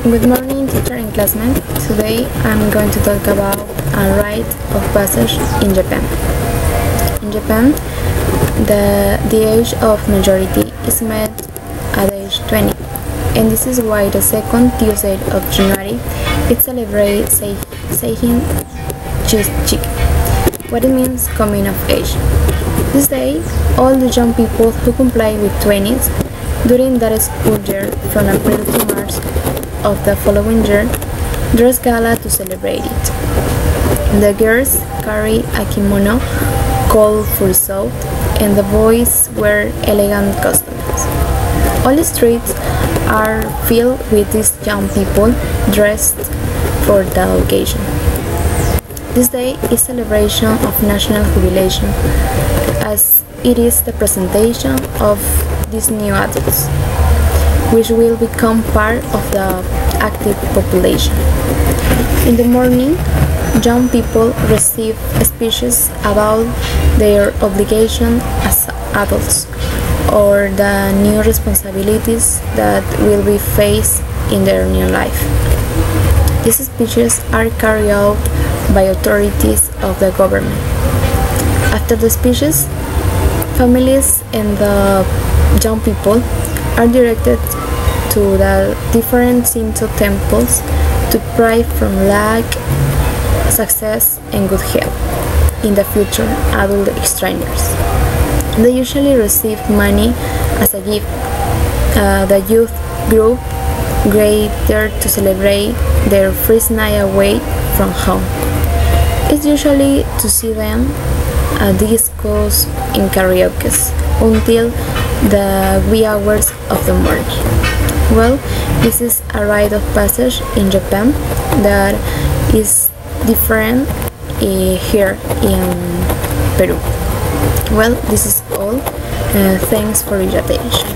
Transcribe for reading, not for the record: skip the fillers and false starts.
Good morning, teacher and classmates. Today I'm going to talk about a rite of passage in Japan. In Japan, the age of majority is met at age 20, and this is why the second Tuesday of January it celebrates Seihin Chiki, what it means coming of age. This day, all the young people who comply with 20s during that school year from April to March of the following year dress gala to celebrate it. The girls carry a kimono called furisuit and the boys wear elegant costumes. All the streets are filled with these young people dressed for the occasion. This day is celebration of national jubilation, as it is the presentation of these new adults, which will become part of the active population. In the morning, young people receive speeches about their obligation as adults or the new responsibilities that will be faced in their new life. These speeches are carried out by authorities of the government. After the speeches, families and the young people are directed to the different Shinto temples to pray from luck, success, and good health in the future adult strangers. They usually receive money as a gift. The youth group gather to celebrate their first night away from home. It's usually to see them at discos and karaoke until the wee hours of the morning. Well, this is a rite of passage in Japan that is different here in Peru. Well, this is all. Thanks for your attention.